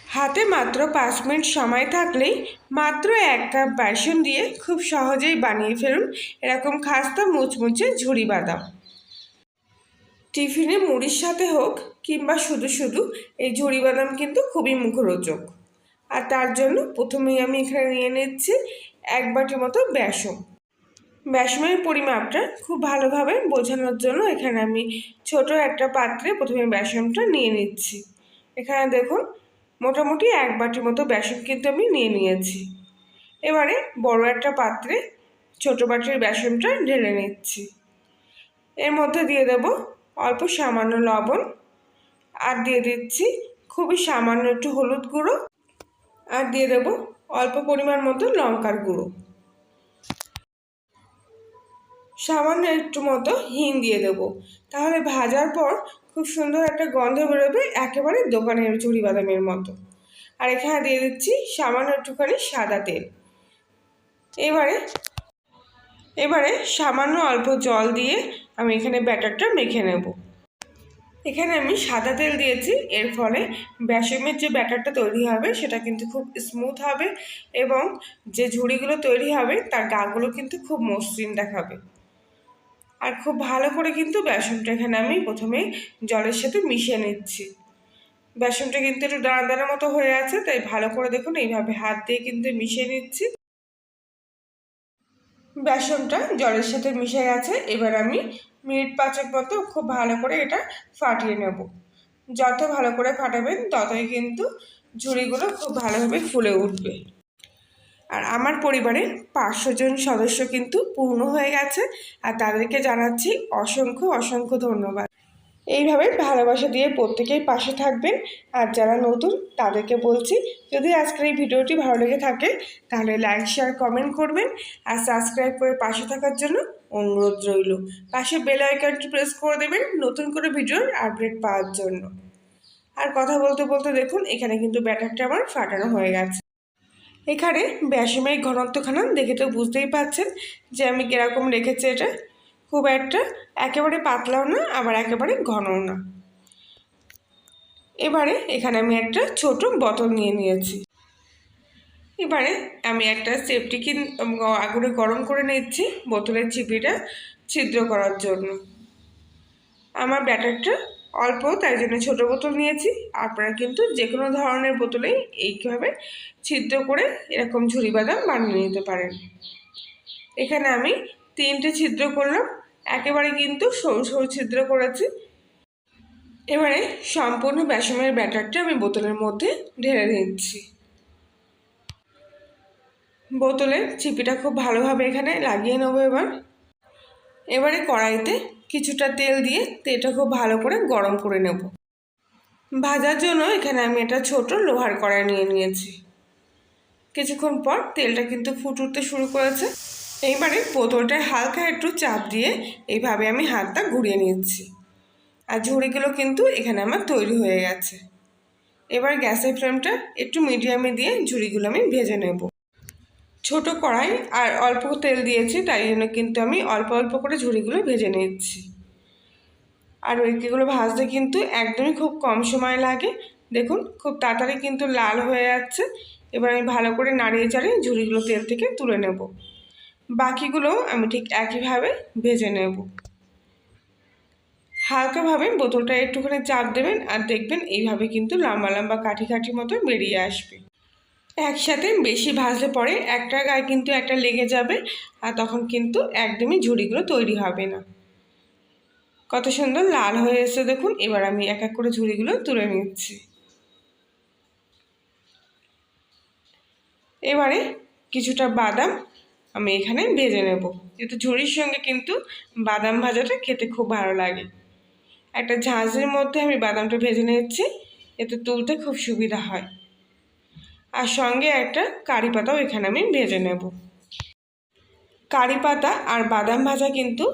হাতে মাত্র 5 মিনিট সময় থাকলেই মাত্র 1 কাপ বেসন দিয়ে খুব সহজেই বানিয়ে ফেলুন এরকম খাস্তা মুচমুচে ঝুরি বাদাম। টিফিনে মুড়ির সাথে হোক কিংবা শুধু শুধু এই ঝুরি বাদাম কিন্তু খুবই মুখরোচক। আর তার জন্য প্রথমেই আমি এখানে নিয়ে নিচ্ছি 1 বাটি মতো বেসন। বেসনের পরিমাপটা খুব ভালোভাবে বোঝানোর জন্য এখানে আমি ছোট একটা পাত্রে প্রথমে বেসনটা নিয়ে নিচ্ছি। এখানে দেখুন মোটামুটি 1 বাটি মতো বেসন কিন্তু আমি নিয়ে নিয়েছি। এবারে বড় একটা পাত্রে ছোট বাটির বেসনটা ঢেলে নিচ্ছি। এর মধ্যে দিয়ে দেব অল্প সামান্য লবণ, আর দিয়ে দিচ্ছি খুবই সামান্য একটু হলুদ গুঁড়ো, আর দিয়ে দেব অল্প পরিমাণ মতো লঙ্কার গুঁড়ো, সামান্য একটু মতো হিং দিয়ে দেবো। তাহলে ভাজার পর খুব সুন্দর একটা গন্ধ বেরোবে, একেবারে দোকানের ঝুরি বাদামের মতো। আর এখানে দিয়ে দিচ্ছি সামান্য একটুখানি সাদা তেল। এবারে সামান্য অল্প জল দিয়ে আমি এখানে ব্যাটারটা মেখে নেব। এখানে আমি সাদা তেল দিয়েছি, এর ফলে বেসনের যে ব্যাটারটা তৈরি হবে সেটা কিন্তু খুব স্মুথ হবে এবং যে ঝুড়িগুলো তৈরি হবে তার গাগুলো কিন্তু খুব মসৃণ দেখাবে। আর খুব ভালো করে কিন্তু বেসনটা এখানে আমি প্রথমে জলের সাথে মিশিয়ে নিচ্ছি। বেসনটা কিন্তু একটু দানা দানা মতো হয়ে আছে, তাই ভালো করে দেখুন এইভাবে হাত দিয়ে কিন্তু মিশিয়ে নিচ্ছি। বেসনটা জলের সাথে মিশে গেছে। এবার আমি মিনিট 5 মতো খুব ভালো করে এটা ফাটিয়ে নেব। যত ভালো করে ফাটাবেন ততই কিন্তু ঝুড়িগুলো খুব ভালোভাবে ফুলে উঠবে। আর আমার পরিবারের 500 জন সদস্য কিন্তু পূর্ণ হয়ে গেছে, আর তাদেরকে জানাচ্ছি অসংখ্য অসংখ্য ধন্যবাদ। এইভাবে ভালোবাসা দিয়ে প্রত্যেকেই পাশে থাকবেন। আর যারা নতুন তাদেরকে বলছি, যদি আজকের এই ভিডিওটি ভালো লেগে থাকে তাহলে লাইক শেয়ার কমেন্ট করবেন, আর সাবস্ক্রাইব করে পাশে থাকার জন্য অনুরোধ রইল। পাশে বেল আইকনটি প্রেস করে দেবেন নতুন করে ভিডিওর আপডেট পাওয়ার জন্য। আর কথা বলতে বলতে দেখুন এখানে কিন্তু ব্যাটারটা আমার ফাটানো হয়ে গেছে। এখানে বেসনের ঘনত্বখানা দেখে তো বুঝতেই পারছেন যে আমি কীরকম রেখেছি। এটা খুব একটা একেবারে পাতলাও না, আবার একেবারে ঘনও না। এবারে এখানে আমি একটা ছোট বোতল নিয়ে নিয়েছি। এবারে আমি একটা সেফটিকে আগুনে গরম করে নিচ্ছি বোতলের চিপিটা ছিদ্র করার জন্য। আমার ব্যাটারটা অল্প, তাই জন্য ছোটো বোতল নিয়েছি। আপনারা কিন্তু যে কোনো ধরনের বোতলেই এইভাবে ছিদ্র করে এরকম ঝুরি বাদাম বানিয়ে নিতে পারেন। এখানে আমি 3টে ছিদ্র করলাম, একেবারে কিন্তু সরু সরু ছিদ্র করেছি। এবারে সম্পূর্ণ বেসনের ব্যাটারটা আমি বোতলের মধ্যে ঢেলে নিচ্ছি। বোতলের চিপিটা খুব ভালোভাবে এখানে লাগিয়ে নেব। এবারে কড়াইতে কিছুটা তেল দিয়ে তেলটা খুব ভালো করে গরম করে নেব। ভাজার জন্য এখানে আমি একটা ছোট লোহার কড়াই নিয়ে নিয়েছি। কিছুক্ষণ পর তেলটা কিন্তু ফুটতে শুরু করেছে। এইবারে বোতলটায় হালকা একটু চাপ দিয়ে এইভাবে আমি হাতটা ঘুরিয়ে নিচ্ছি, আর ঝুড়িগুলো কিন্তু এখানে আমার তৈরি হয়ে গেছে। এবার গ্যাসের ফ্লেমটা একটু মিডিয়ামে দিয়ে ঝুড়িগুলো আমি ভেজে নেব। ছোট কড়াই আর অল্প তেল দিয়েছি, তাই জন্য কিন্তু আমি অল্প অল্প করে ঝুড়িগুলো ভেজে নিচ্ছি। আর ওইগুলো ভাজতে কিন্তু একদমই খুব কম সময় লাগে। দেখুন খুব তাড়াতাড়ি কিন্তু লাল হয়ে যাচ্ছে। এবার আমি ভালো করে নাড়িয়ে চাড়িয়ে ঝুড়িগুলো তেল থেকে তুলে নেব। বাকিগুলো আমি ঠিক একইভাবে ভেজে নেব। হালকাভাবে বোতলটা একটুখানি চাপ দেবেন, আর দেখবেন এইভাবে কিন্তু লম্বা লম্বা কাঠি কাঠি মতো বেরিয়ে আসবে। একসাথে বেশি ভাজলে পরে একটা গায়ে কিন্তু একটা লেগে যাবে, আর তখন কিন্তু একদমই ঝুড়িগুলো তৈরি হবে না। কত সুন্দর লাল হয়ে এসেছে দেখুন। এবার আমি এক এক করে ঝুড়িগুলো তুলে নিচ্ছি। এবারে কিছুটা বাদাম আমি এখানে ভেজে নেব, যেহেতু ঝুড়ির সঙ্গে কিন্তু বাদাম ভাজাটা খেতে খুব ভালো লাগে। একটা ঝাঁঝরির মধ্যে আমি বাদামটা ভেজে নিচ্ছি, এতে তুলতে খুব সুবিধা হয়। আর সঙ্গে একটা কারি পাতাও এখানে আমি ভেজে নেব। কারি পাতা আর বাদাম ভাজা কিন্তু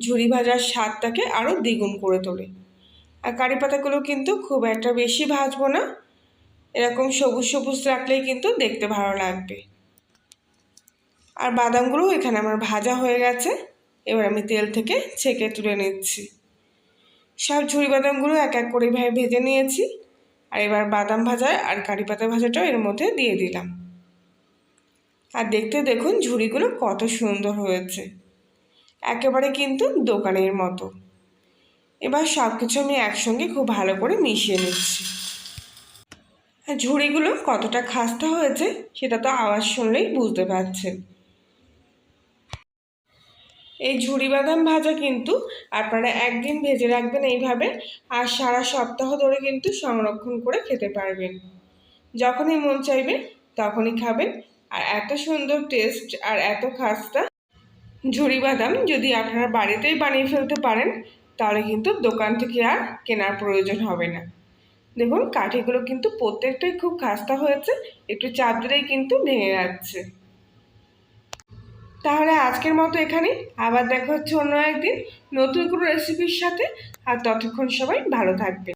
ঝুড়ি ভাজার স্বাদটাকে আরও দ্বিগুণ করে তোলে। আর কারি পাতাগুলো কিন্তু খুব একটা বেশি ভাজবো না, এরকম সবুজ সবুজ রাখলেই কিন্তু দেখতে ভালো লাগবে। আর বাদামগুলো এখানে আমার ভাজা হয়ে গেছে। এবার আমি তেল থেকে ছেঁকে তুলে নিচ্ছি। সব ঝুড়ি বাদামগুলো এক এক করে ভেজে নিয়েছি। আর এবার বাদাম ভাজা আর কারি পাতা ভাজাটাও এর মধ্যে দিয়ে দিলাম। আর দেখতে দেখুন ঝুড়িগুলো কত সুন্দর হয়েছে, একেবারে কিন্তু দোকানের মতো। এবার সব কিছু আমি একসঙ্গে খুব ভালো করে মিশিয়ে নিচ্ছি। আর ঝুড়িগুলো কতটা খাস্তা হয়েছে সেটা তো আওয়াজ শুনলেই বুঝতে পারছেন। এই ঝুরি বাদাম ভাজা কিন্তু আপনারা একদিন ভেজে রাখবেন এইভাবে, আর সারা সপ্তাহ ধরে কিন্তু সংরক্ষণ করে খেতে পারবেন। যখনই মন চাইবে তখনই খাবেন। আর এত সুন্দর টেস্ট আর এত খাস্তা ঝুরি বাদাম যদি আপনারা বাড়িতেই বানিয়ে ফেলতে পারেন তাহলে কিন্তু দোকান থেকে আর কেনার প্রয়োজন হবে না। দেখুন কাঠিগুলো কিন্তু প্রত্যেকটাই খুব খাস্তা হয়েছে, একটু চাপ দিলেই কিন্তু ভেঙে যাচ্ছে। তাহলে আজকের মতো এখানে, আবার দেখা হচ্ছে অন্য একদিন নতুন কোনো রেসিপির সাথে। আর ততক্ষণ সবাই ভালো থাকবে।